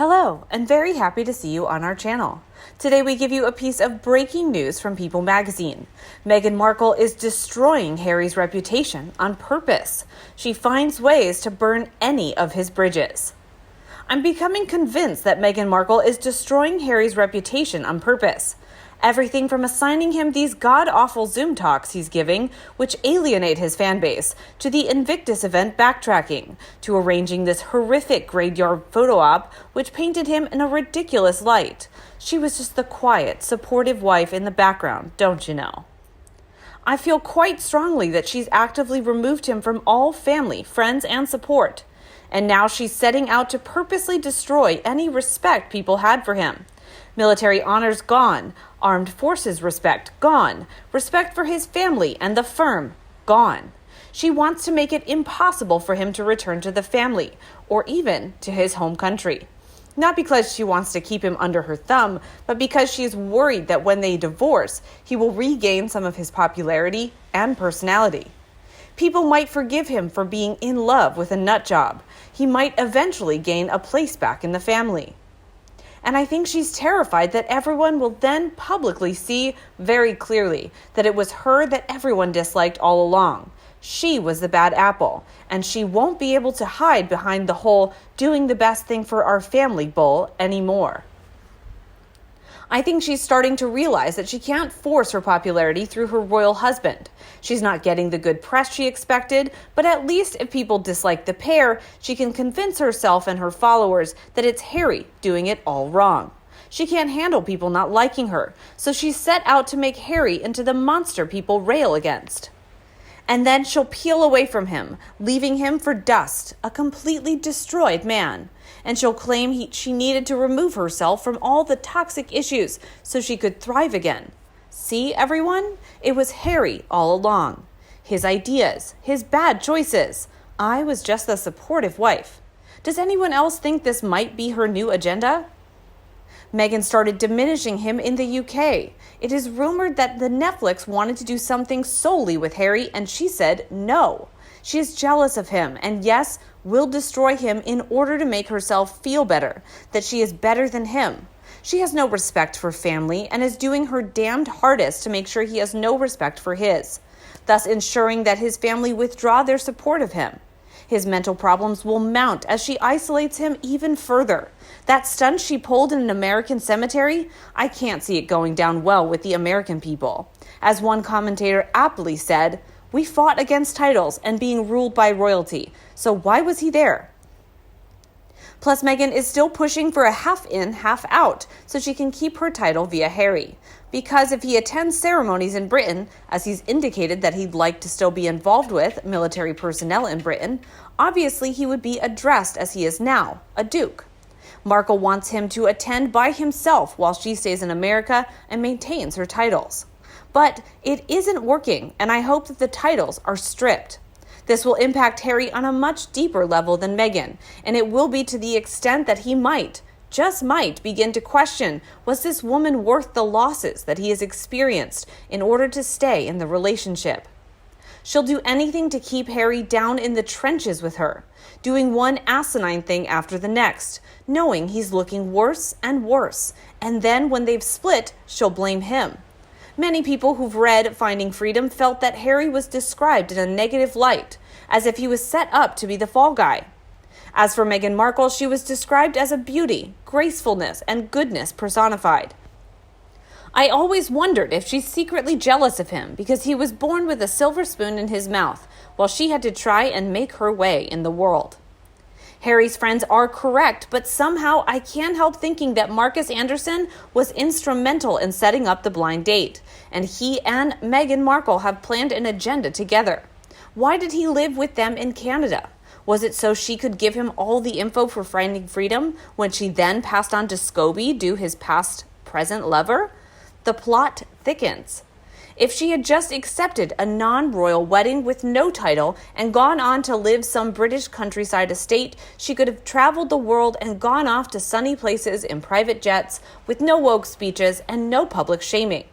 Hello, and very happy to see you on our channel. Today we give you a piece of breaking news from People magazine. Meghan Markle is destroying Harry's reputation on purpose. She finds ways to burn any of his bridges. I'm becoming convinced that Meghan Markle is destroying Harry's reputation on purpose. Everything from assigning him these god-awful Zoom talks he's giving, which alienate his fan base, to the Invictus event backtracking, to arranging this horrific graveyard photo op, which painted him in a ridiculous light. She was just the quiet, supportive wife in the background, don't you know? I feel quite strongly that she's actively removed him from all family, friends, and support. And now she's setting out to purposely destroy any respect people had for him. Military honors gone. Armed forces respect gone. Respect for his family and the firm gone. She wants to make it impossible for him to return to the family or even to his home country. Not because she wants to keep him under her thumb, but because she is worried that when they divorce, he will regain some of his popularity and personality. People might forgive him for being in love with a nut job. He might eventually gain a place back in the family. And I think she's terrified that everyone will then publicly see very clearly that it was her that everyone disliked all along. She was the bad apple, and she won't be able to hide behind the whole doing the best thing for our family bull anymore. I think she's starting to realize that she can't force her popularity through her royal husband. She's not getting the good press she expected, but at least if people dislike the pair, she can convince herself and her followers that it's Harry doing it all wrong. She can't handle people not liking her, so she's set out to make Harry into the monster people rail against. And then she'll peel away from him, leaving him for dust, a completely destroyed man. And she'll claim she needed to remove herself from all the toxic issues so she could thrive again. See, everyone? It was Harry all along. His ideas, his bad choices. I was just the supportive wife. Does anyone else think this might be her new agenda? Meghan started diminishing him in the UK. It is rumored that the Netflix wanted to do something solely with Harry, and she said no. She is jealous of him, and yes, will destroy him in order to make herself feel better, that she is better than him. She has no respect for family and is doing her damned hardest to make sure he has no respect for his, thus ensuring that his family withdraw their support of him. His mental problems will mount as she isolates him even further. That stunt she pulled in an American cemetery, I can't see it going down well with the American people. As one commentator aptly said, "We fought against titles and being ruled by royalty, so why was he there?" Plus, Meghan is still pushing for a half in, half out, so she can keep her title via Harry. Because if he attends ceremonies in Britain, as he's indicated that he'd like to still be involved with military personnel in Britain, obviously he would be addressed as he is now, a duke. Markle wants him to attend by himself while she stays in America and maintains her titles. But it isn't working, and I hope that the titles are stripped. This will impact Harry on a much deeper level than Meghan, and it will be to the extent that he might, just might, begin to question, was this woman worth the losses that he has experienced in order to stay in the relationship? She'll do anything to keep Harry down in the trenches with her, doing one asinine thing after the next, knowing he's looking worse and worse, and then when they've split, she'll blame him. Many people who've read Finding Freedom felt that Harry was described in a negative light, as if he was set up to be the fall guy. As for Meghan Markle, she was described as a beauty, gracefulness, and goodness personified. I always wondered if she's secretly jealous of him because he was born with a silver spoon in his mouth, while she had to try and make her way in the world. Harry's friends are correct, but somehow I can't help thinking that Marcus Anderson was instrumental in setting up the blind date, and he and Meghan Markle have planned an agenda together. Why did he live with them in Canada? Was it so she could give him all the info for Finding Freedom when she then passed on to Scobie, his present lover? The plot thickens. If she had just accepted a non-royal wedding with no title and gone on to live some British countryside estate, she could have traveled the world and gone off to sunny places in private jets with no woke speeches and no public shaming.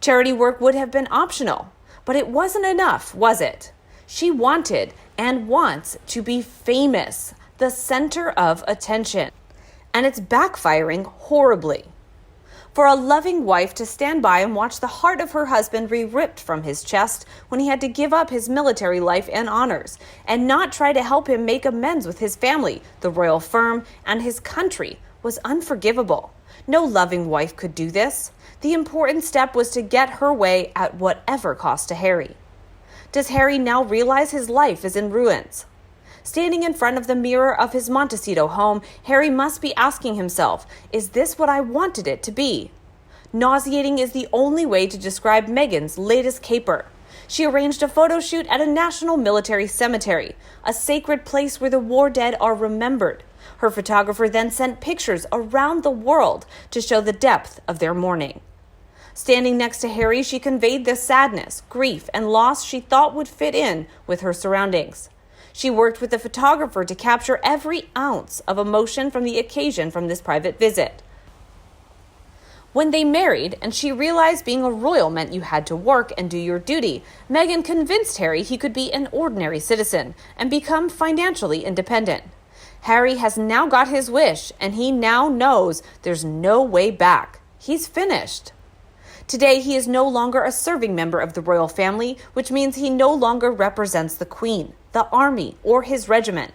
Charity work would have been optional, but it wasn't enough, was it? She wanted and wants to be famous, the center of attention. and it's backfiring horribly. For a loving wife to stand by and watch the heart of her husband be ripped from his chest when he had to give up his military life and honors, and not try to help him make amends with his family, the royal firm, and his country was unforgivable. No loving wife could do this. The important step was to get her way at whatever cost to Harry. Does Harry now realize his life is in ruins? Standing in front of the mirror of his Montecito home, Harry must be asking himself, is this what I wanted it to be? Nauseating is the only way to describe Meghan's latest caper. She arranged a photo shoot at a national military cemetery, a sacred place where the war dead are remembered. Her photographer then sent pictures around the world to show the depth of their mourning. Standing next to Harry, she conveyed the sadness, grief, and loss she thought would fit in with her surroundings. She worked with the photographer to capture every ounce of emotion from the occasion from this private visit. When they married, and she realized being a royal meant you had to work and do your duty, Meghan convinced Harry he could be an ordinary citizen and become financially independent. Harry has now got his wish, and he now knows there's no way back. He's finished. Today, he is no longer a serving member of the royal family, which means he no longer represents the Queen, the army, or his regiment.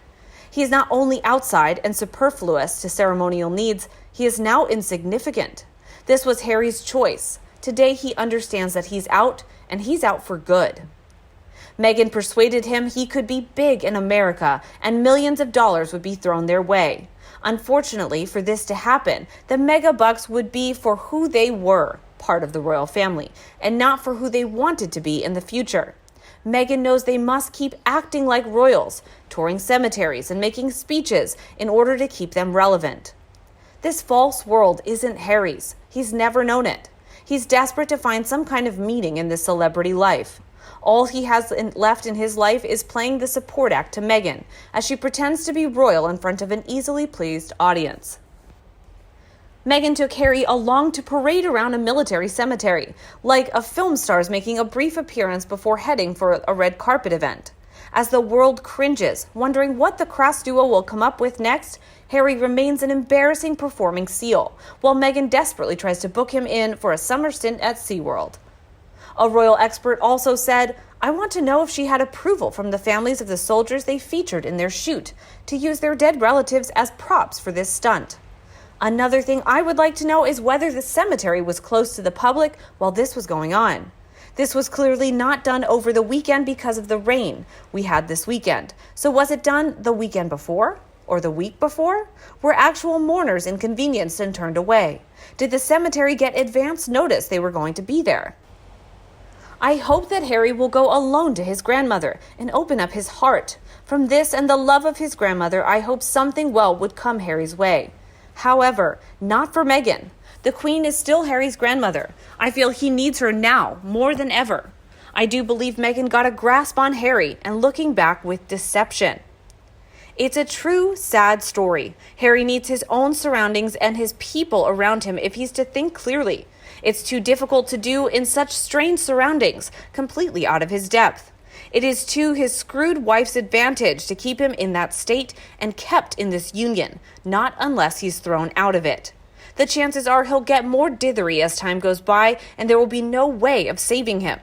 He is not only outside and superfluous to ceremonial needs, he is now insignificant. This was Harry's choice. Today, he understands that he's out, and he's out for good. Meghan persuaded him he could be big in America, and millions of dollars would be thrown their way. Unfortunately, for this to happen, the mega bucks would be for who they were, part of the royal family, and not for who they wanted to be in the future. Meghan knows they must keep acting like royals, touring cemeteries and making speeches in order to keep them relevant. This false world isn't Harry's. He's never known it. He's desperate to find some kind of meaning in this celebrity life. All he has left in his life is playing the support act to Meghan, as she pretends to be royal in front of an easily pleased audience. Meghan took Harry along to parade around a military cemetery, like a film star's making a brief appearance before heading for a red carpet event. As the world cringes, wondering what the crass duo will come up with next, Harry remains an embarrassing performing seal, while Meghan desperately tries to book him in for a summer stint at SeaWorld. A royal expert also said, "I want to know if she had approval from the families of the soldiers they featured in their shoot to use their dead relatives as props for this stunt. Another thing I would like to know is whether the cemetery was closed to the public while this was going on. This was clearly not done over the weekend because of the rain we had this weekend. So was it done the weekend before? Or the week before? Were actual mourners inconvenienced and turned away? Did the cemetery get advance notice they were going to be there?" I hope that Harry will go alone to his grandmother and open up his heart. From this and the love of his grandmother, I hope something well would come Harry's way. However, not for Meghan. The Queen is still Harry's grandmother. I feel he needs her now more than ever. I do believe Meghan got a grasp on Harry and looking back with deception. It's a true, sad story. Harry needs his own surroundings and his people around him if he's to think clearly. It's too difficult to do in such strange surroundings, completely out of his depth. It is to his screwed wife's advantage to keep him in that state and kept in this union, not unless he's thrown out of it. The chances are he'll get more dithery as time goes by, and there will be no way of saving him.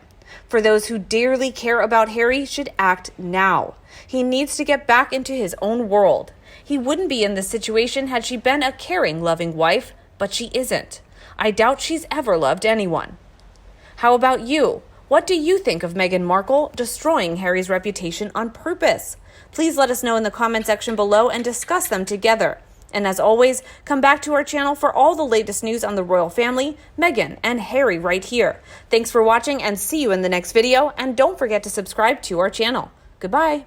For those who dearly care about Harry should act now. He needs to get back into his own world. He wouldn't be in this situation had she been a caring, loving wife, but she isn't. I doubt she's ever loved anyone. How about you? What do you think of Meghan Markle destroying Harry's reputation on purpose? Please let us know in the comment section below and discuss them together. And as always, come back to our channel for all the latest news on the royal family, Meghan, and Harry right here. Thanks for watching and see you in the next video. And don't forget to subscribe to our channel. Goodbye.